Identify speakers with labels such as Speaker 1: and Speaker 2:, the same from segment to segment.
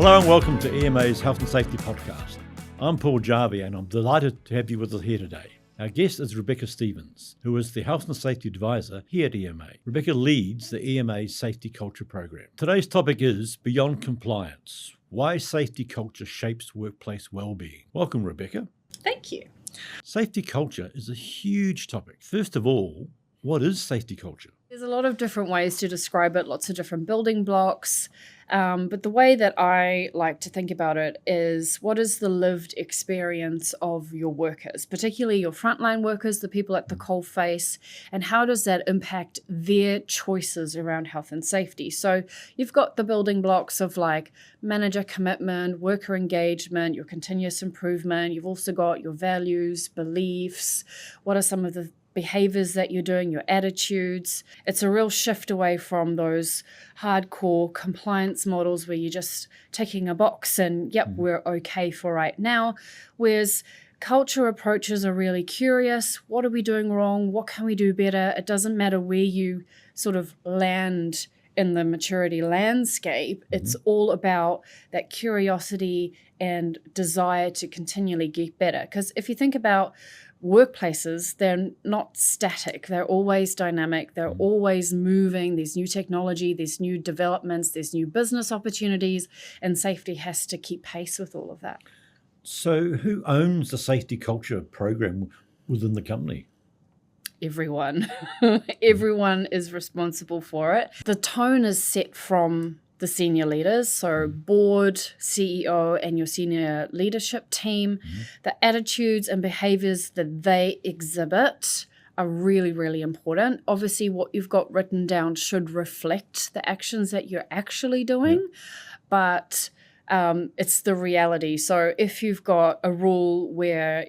Speaker 1: Hello and welcome to EMA's Health and Safety Podcast. I'm Paul Jarvie and I'm delighted to have you with us here today. Our guest is Rebekah Stevens, who is the Health and Safety Advisor here at EMA. Rebekah leads the EMA's Safety Culture Program. Today's topic is Beyond Compliance, Why Safety Culture Shapes Workplace Wellbeing. Welcome, Rebekah.
Speaker 2: Thank you.
Speaker 1: Safety culture is a huge topic. First of all, what is safety culture?
Speaker 2: There's a lot of different ways to describe it, lots of different building blocks. But the way that I like to think about it is, what is the lived experience of your workers, particularly your frontline workers, the people at the coalface, and how does that impact their choices around health and safety? So you've got the building blocks of like manager commitment, worker engagement, your continuous improvement. You've also got your values, beliefs. What are some of the behaviors that you're doing, your attitudes? It's a real shift away from those hardcore compliance models where you're just ticking a box and, yep, we're okay for right now. Whereas culture approaches are really curious. What are we doing wrong? What can we do better? It doesn't matter where you sort of land in the maturity landscape. It's all about that curiosity and desire to continually get better. Because if you think about workplaces, they're not static. They're always dynamic. They're always moving. There's new technology, there's new developments, there's new business opportunities, and safety has to keep pace with all of that.
Speaker 1: So who owns the safety culture program within the company?
Speaker 2: Everyone. Everyone is responsible for it. The tone is set from the senior leaders, so board, CEO, and your senior leadership team. The attitudes and behaviors that they exhibit are really, really important. Obviously, what you've got written down should reflect the actions that you're actually doing, but it's the reality. So if you've got a rule where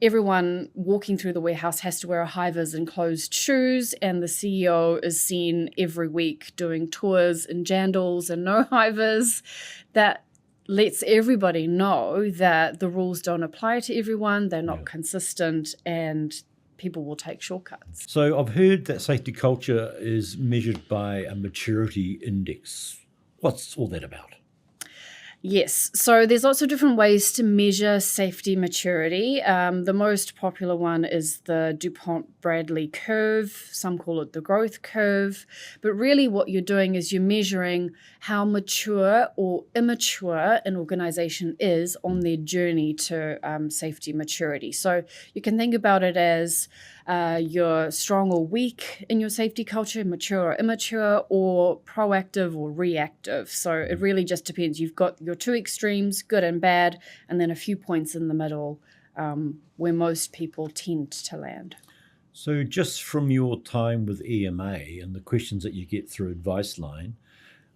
Speaker 2: everyone walking through the warehouse has to wear a high-vis and closed shoes, and the CEO is seen every week doing tours in jandals and no high-vis, that lets everybody know that the rules don't apply to everyone, they're not consistent, and people will take shortcuts.
Speaker 1: So I've heard that safety culture is measured by a maturity index. What's all that about?
Speaker 2: Yes, so there's lots of different ways to measure safety maturity. The most popular one is the DuPont-Bradley curve. Some call it the growth curve. But really what you're doing is you're measuring how mature or immature an organization is on their journey to safety maturity. So you can think about it as you're strong or weak in your safety culture, mature or immature, or proactive or reactive. So it really just depends. You've got your two extremes, good and bad, and then a few points in the middle where most people tend to land.
Speaker 1: So just from your time with EMA and the questions that you get through Advice Line,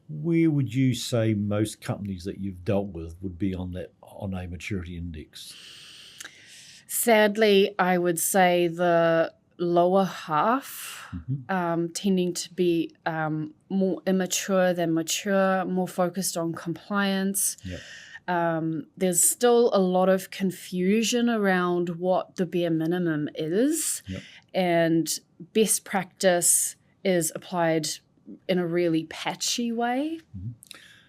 Speaker 1: where would you say most companies that you've dealt with would be on a maturity index?
Speaker 2: Sadly, I would say the lower half, tending to be more immature than mature, more focused on compliance. There's still a lot of confusion around what the bare minimum is, and best practice is applied in a really patchy way.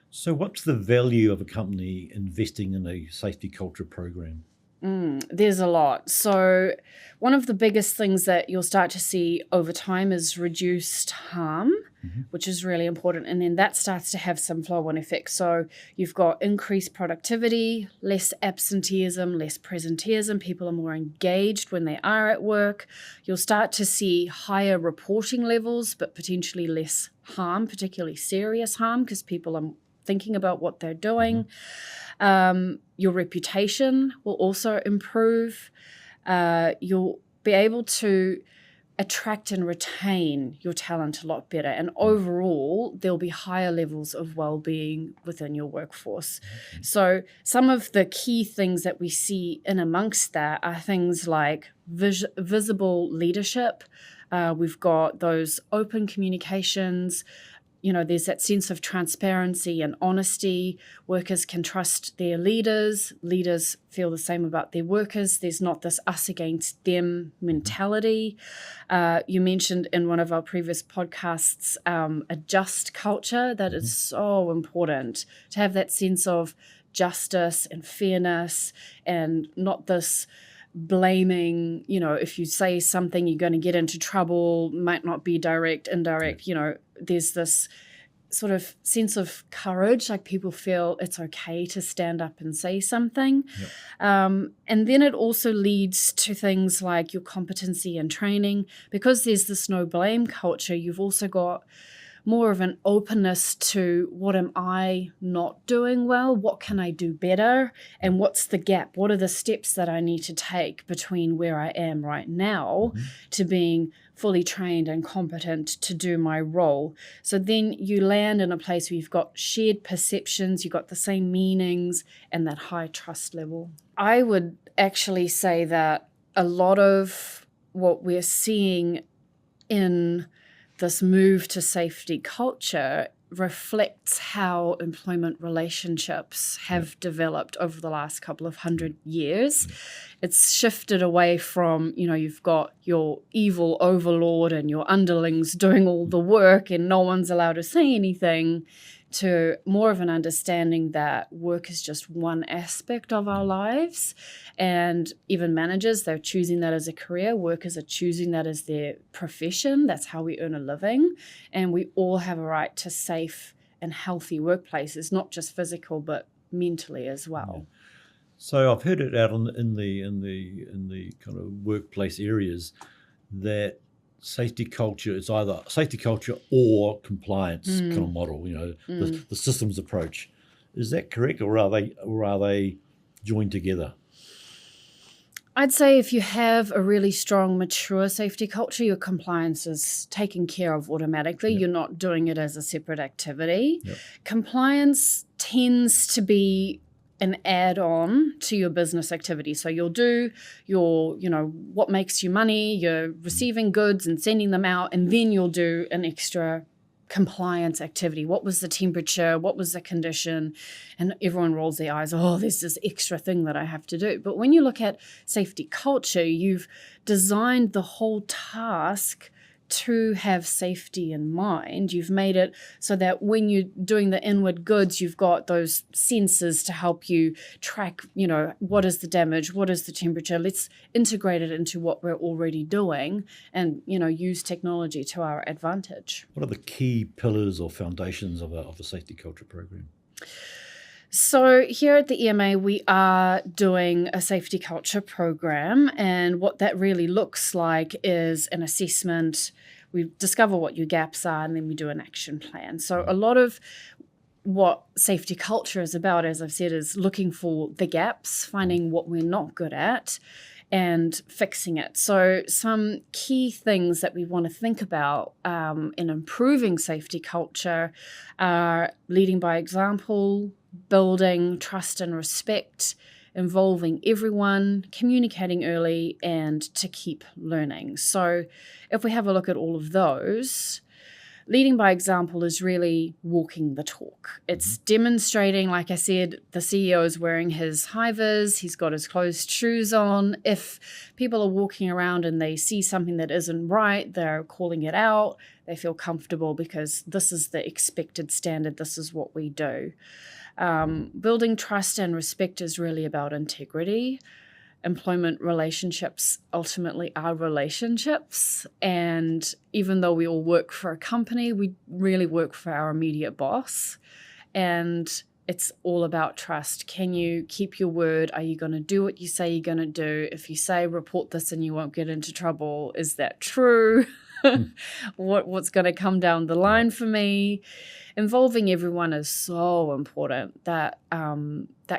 Speaker 1: So what's the value of a company investing in a safety culture program?
Speaker 2: There's a lot. So one of the biggest things that you'll start to see over time is reduced harm, which is really important. And then that starts to have some flow-on effects. So you've got increased productivity, less absenteeism, less presenteeism. People are more engaged when they are at work. You'll start to see higher reporting levels, but potentially less harm, particularly serious harm, because people are thinking about what they're doing. Your reputation will also improve. You'll be able to attract and retain your talent a lot better. And overall, there'll be higher levels of well-being within your workforce. So some of the key things that we see in amongst that are things like visible leadership. We've got those open communications, there's that sense of transparency and honesty. Workers can trust their leaders. Leaders feel the same about their workers. There's not this us against them mentality. You mentioned in one of our previous podcasts a just culture. That is so important, to have that sense of justice and fairness, and not this blaming, if you say something you're going to get into trouble, might not be direct, indirect, there's this sort of sense of courage, like people feel it's okay to stand up and say something.
Speaker 1: Yep.
Speaker 2: And then it also leads to things like your competency and training. Because there's this no blame culture, you've also got more of an openness to, what am I not doing well? What can I do better? And what's the gap? What are the steps that I need to take between where I am right now to being fully trained and competent to do my role? So then you land in a place where you've got shared perceptions, you've got the same meanings, and that high trust level. I would actually say that a lot of what we're seeing in this move to safety culture reflects how employment relationships have developed over the last couple of 100 years. It's shifted away from, you've got your evil overlord and your underlings doing all the work and no one's allowed to say anything, to more of an understanding that work is just one aspect of our lives. And even managers, they're choosing that as a career. Workers are choosing that as their profession. That's how we earn a living. And we all have a right to safe and healthy workplaces, not just physical, but mentally as well.
Speaker 1: Yeah. So I've heard it out in the kind of workplace areas that safety culture is either safety culture or compliance kind of model, the systems approach. Is that correct, or are they joined together?
Speaker 2: I'd say if you have a really strong, mature safety culture, your compliance is taken care of automatically. Yep. You're not doing it as a separate activity. Yep. Compliance tends to be an add-on to your business activity. So you'll do your, what makes you money, you're receiving goods and sending them out, and then you'll do an extra compliance activity. What was the temperature? What was the condition? And everyone rolls their eyes, there's this extra thing that I have to do. But when you look at safety culture, you've designed the whole task to have safety in mind. You've made it so that when you're doing the inward goods, you've got those sensors to help you track, what is the damage, what is the temperature. Let's integrate it into what we're already doing and, use technology to our advantage.
Speaker 1: What are the key pillars or foundations of a safety culture program?
Speaker 2: So here at the EMA, we are doing a safety culture program, and what that really looks like is an assessment. We discover what your gaps are, and then we do an action plan. So a lot of what safety culture is about, as I've said, is looking for the gaps, finding what we're not good at, and fixing it. So some key things that we want to think about in improving safety culture are leading by example, building trust and respect, involving everyone, communicating early, and to keep learning. So if we have a look at all of those, leading by example is really walking the talk. It's demonstrating, like I said, the CEO is wearing his high-vis, he's got his closed shoes on. If people are walking around and they see something that isn't right, they're calling it out. They feel comfortable because this is the expected standard, this is what we do. Building trust and respect is really about integrity. Employment relationships ultimately are relationships. And even though we all work for a company, we really work for our immediate boss. And it's all about trust. Can you keep your word? Are you going to do what you say you're going to do? If you say report this and you won't get into trouble, is that true? What's going to come down the line for me? Involving everyone is so important. That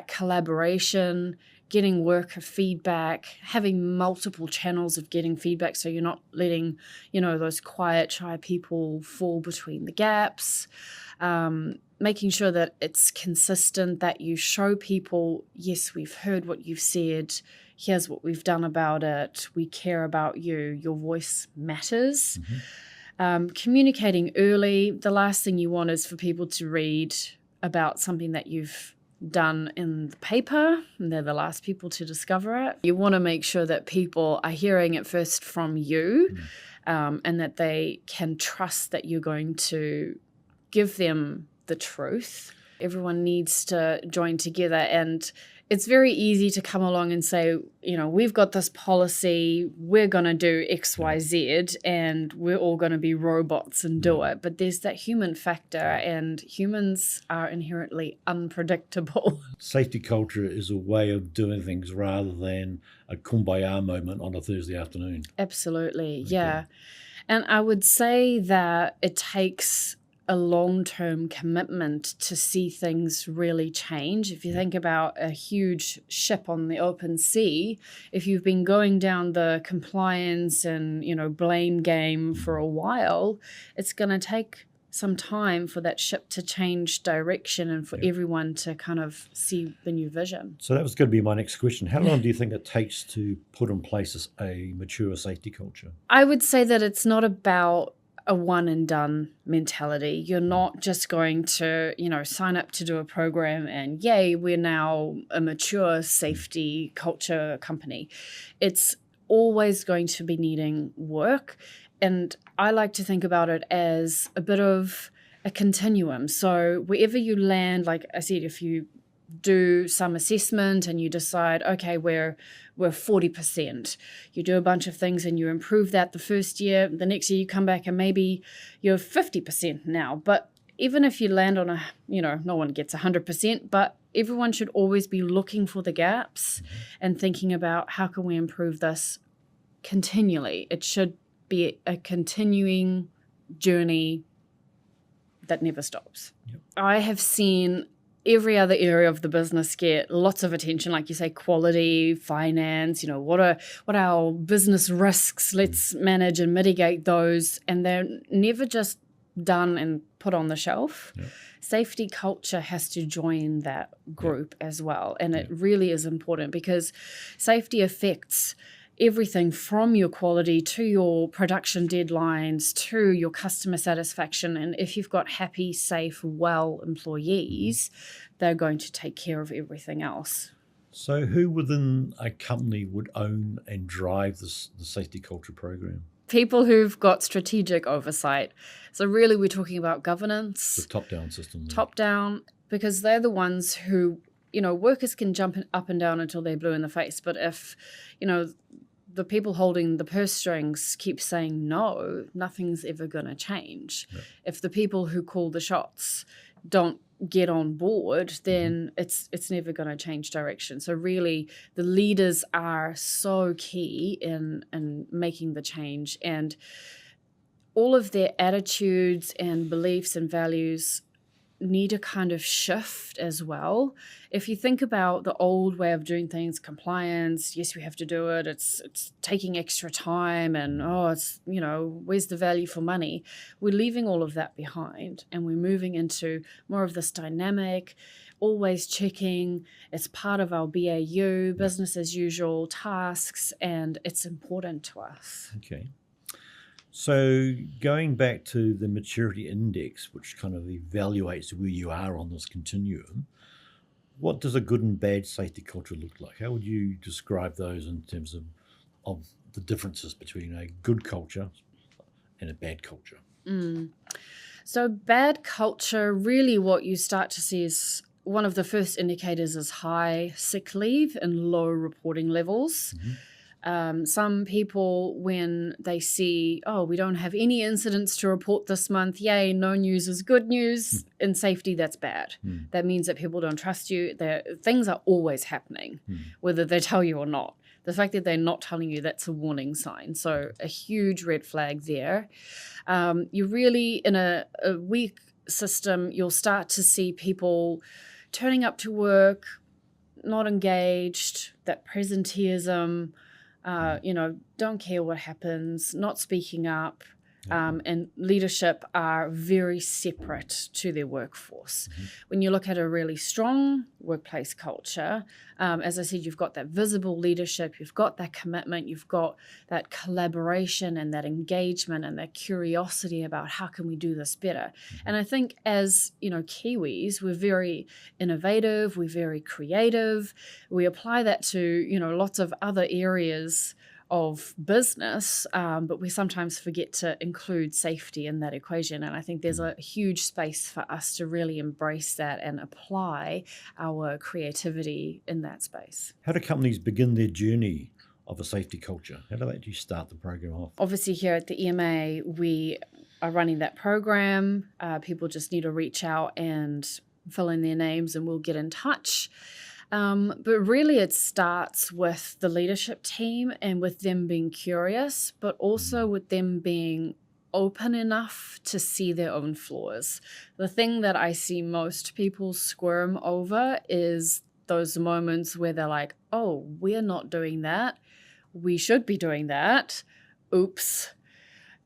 Speaker 2: collaboration, getting worker feedback, having multiple channels of getting feedback, so you're not letting those quiet, shy people fall between the gaps. Making sure that it's consistent, that you show people, yes, we've heard what you've said, here's what we've done about it, we care about you, your voice matters. Communicating early. The last thing you want is for people to read about something that you've done in the paper, and they're the last people to discover it. You want to make sure that people are hearing it first from you, and that they can trust that you're going to give them the truth. Everyone needs to join together, and it's very easy to come along and say, we've got this policy, we're going to do X, Y, Z, and we're all going to be robots and do it. But there's that human factor, and humans are inherently unpredictable.
Speaker 1: Safety culture is a way of doing things rather than a kumbaya moment on a Thursday afternoon.
Speaker 2: Absolutely, yeah. And I would say that it takes a long-term commitment to see things really change. If you think about a huge ship on the open sea, if you've been going down the compliance and, blame game for a while, it's going to take some time for that ship to change direction and for everyone to kind of see the new vision.
Speaker 1: So that was going to be my next question. How long do you think it takes to put in place a mature safety culture?
Speaker 2: I would say that it's not about a one and done mentality. You're not just going to, sign up to do a program and yay, we're now a mature safety culture company. It's always going to be needing work. And I like to think about it as a bit of a continuum. So wherever you land, like I said, if you do some assessment and you decide, okay, we're 40%. You do a bunch of things and you improve that the first year. The next year you come back and maybe you're 50% now. But even if you land on no one gets 100%, but everyone should always be looking for the gaps and thinking about how can we improve this continually. It should be a continuing journey that never stops. Yep. I have seen every other area of the business get lots of attention, like you say, quality, finance, what are our business risks? Let's manage and mitigate those. And they're never just done and put on the shelf. Yep. Safety culture has to join that group as well. And it really is important because safety affects everything from your quality to your production deadlines to your customer satisfaction. And if you've got happy, safe, well employees, they're going to take care of everything else.
Speaker 1: So who within a company would own and drive the safety culture program?
Speaker 2: People who've got strategic oversight. So really we're talking about governance.
Speaker 1: The top-down system.
Speaker 2: Top-down, because they're the ones who, workers can jump up and down until they're blue in the face. But if, the people holding the purse strings keep saying no, nothing's ever going to change. Yep. If the people who call the shots don't get on board, then it's never going to change direction. So really, the leaders are so key in making the change, and all of their attitudes and beliefs and values need a kind of shift as well. If you think about the old way of doing things, compliance, yes, we have to do it. It's taking extra time and, where's the value for money? We're leaving all of that behind and we're moving into more of this dynamic, always checking. It's part of our BAU, business as usual tasks, and it's important to us.
Speaker 1: Okay. So going back to the maturity index, which kind of evaluates where you are on this continuum, what does a good and bad safety culture look like? How would you describe those in terms of the differences between a good culture and a bad culture?
Speaker 2: So bad culture, really what you start to see is one of the first indicators is high sick leave and low reporting levels. Some people, when they see, we don't have any incidents to report this month, yay, no news is good news. In safety, that's bad. That means that people don't trust you. Things are always happening, whether they tell you or not. The fact that they're not telling you, that's a warning sign. So a huge red flag there. You really, in a weak system, you'll start to see people turning up to work, not engaged, that presenteeism, don't care what happens, not speaking up, and leadership are very separate to their workforce. When you look at a really strong workplace culture, as I said, you've got that visible leadership, you've got that commitment, you've got that collaboration and that engagement and that curiosity about how can we do this better. And I think as, Kiwis, we're very innovative, we're very creative. We apply that to, lots of other areas of business, but we sometimes forget to include safety in that equation. And I think there's a huge space for us to really embrace that and apply our creativity in that space.
Speaker 1: How do companies begin their journey of a safety culture? How do they actually start the program off?
Speaker 2: Obviously, here at the EMA, we are running that program. People just need to reach out and fill in their names and we'll get in touch. But really it starts with the leadership team and with them being curious, but also with them being open enough to see their own flaws. The thing that I see most people squirm over is those moments where they're like, oh, we're not doing that. We should be doing that. Oops.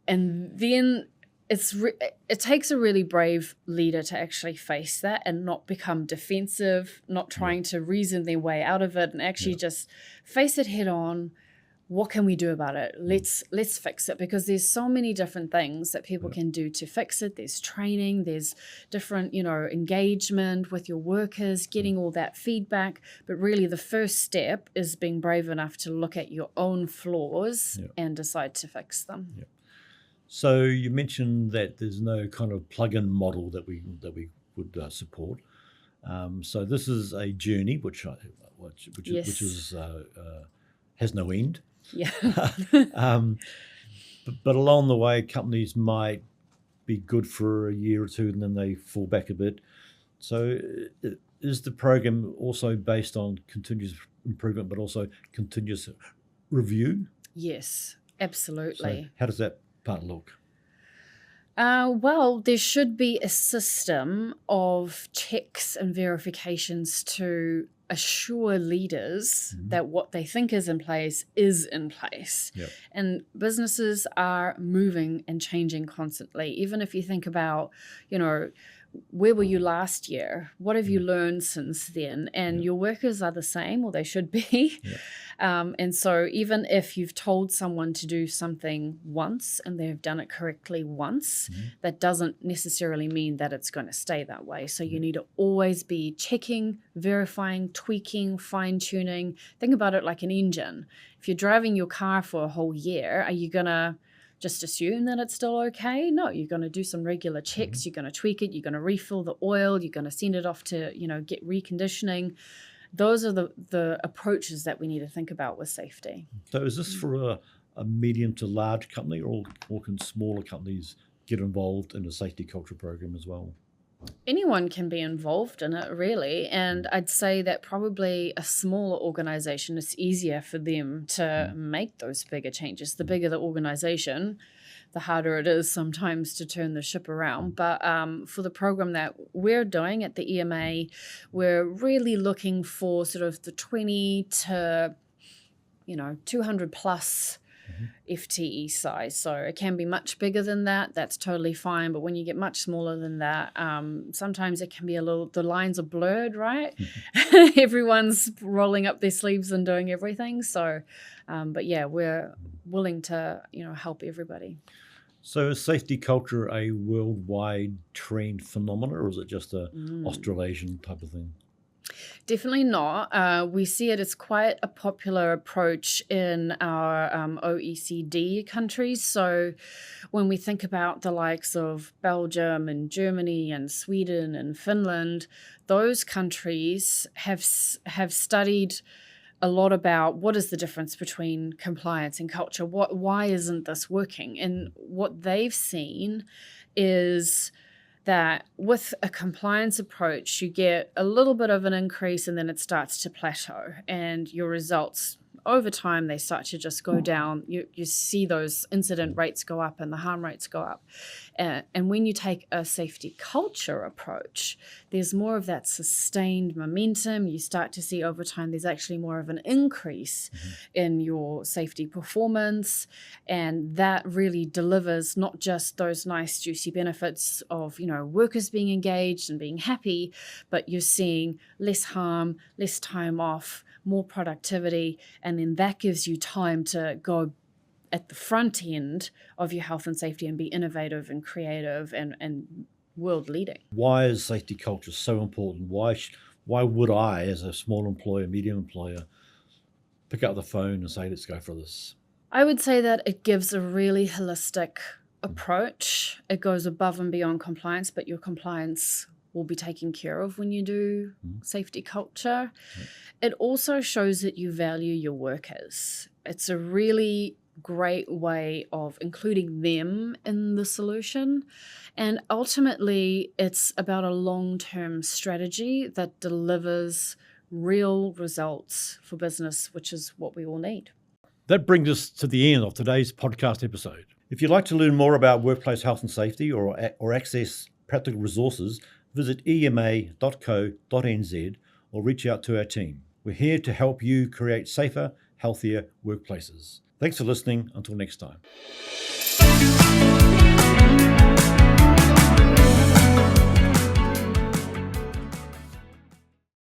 Speaker 2: And then it takes a really brave leader to actually face that and not become defensive, not trying to reason their way out of it, and actually just face it head on. What can we do about it? Let's fix it, because there's so many different things that people can do to fix it. There's training, there's different, engagement with your workers, getting all that feedback. But really the first step is being brave enough to look at your own flaws and decide to fix them.
Speaker 1: Yep. So you mentioned that there's no kind of plug-in model that we would support. So this is a journey which has no end.
Speaker 2: Yeah.
Speaker 1: but along the way, companies might be good for a year or two and then they fall back a bit. So is the program also based on continuous improvement, but also continuous review?
Speaker 2: Yes, absolutely.
Speaker 1: So how does that part look?
Speaker 2: Well, there should be a system of checks and verifications to assure leaders that what they think is in place is in place.
Speaker 1: Yep.
Speaker 2: And businesses are moving and changing constantly. Even if you think about, where were you last year? What have you learned since then? And your workers are the same, or they should be.
Speaker 1: Yep.
Speaker 2: And so even if you've told someone to do something once and they've done it correctly once, that doesn't necessarily mean that it's going to stay that way. So you need to always be checking, verifying, tweaking, fine-tuning. Think about it like an engine. If you're driving your car for a whole year, are you going to just assume that it's still okay? No, you're going to do some regular checks. You're going to tweak it. You're going to refill the oil. You're going to send it off to, get reconditioning. Those are the approaches that we need to think about with safety.
Speaker 1: So is this for a medium to large company, or can smaller companies get involved in a safety culture program as well?
Speaker 2: Anyone can be involved in it, really. And I'd say that probably a smaller organization, it's easier for them to make those bigger changes. The bigger the organization, the harder it is sometimes to turn the ship around. But for the program that we're doing at the EMA, we're really looking for sort of the 20 to 200 plus FTE size. So it can be much bigger than that. That's totally fine. But when you get much smaller than that, sometimes it can be the lines are blurred, right? Everyone's rolling up their sleeves and doing everything. So, but yeah, we're willing to, help everybody.
Speaker 1: So is safety culture a worldwide trend phenomenon, or is it just a Australasian type of thing?
Speaker 2: Definitely not. We see it as quite a popular approach in our OECD countries. So when we think about the likes of Belgium and Germany and Sweden and Finland, those countries have studied a lot about what is the difference between compliance and culture. Why isn't this working? And what they've seen is that with a compliance approach, you get a little bit of an increase and then it starts to plateau and your results over time, they start to just go down. You see those incident rates go up and the harm rates go up. And when you take a safety culture approach, there's more of that sustained momentum. You start to see over time there's actually more of an increase in your safety performance. And that really delivers not just those nice juicy benefits of, workers being engaged and being happy, but you're seeing less harm, less time off, more productivity, and then that gives you time to go at the front end of your health and safety and be innovative and creative and world leading.
Speaker 1: Why is safety culture so important? Why would I, as a small employer, medium employer, pick up the phone and say, let's go for this?
Speaker 2: I would say that it gives a really holistic approach. It goes above and beyond compliance, but your compliance will be taken care of when you do safety culture. It also shows that you value your workers. It's a really great way of including them in the solution. And ultimately, it's about a long-term strategy that delivers real results for business, which is what we all need.
Speaker 1: That brings us to the end of today's podcast episode. If you'd like to learn more about workplace health and safety or access practical resources, visit ema.co.nz or reach out to our team. We're here to help you create safer, healthier workplaces. Thanks for listening. Until next time.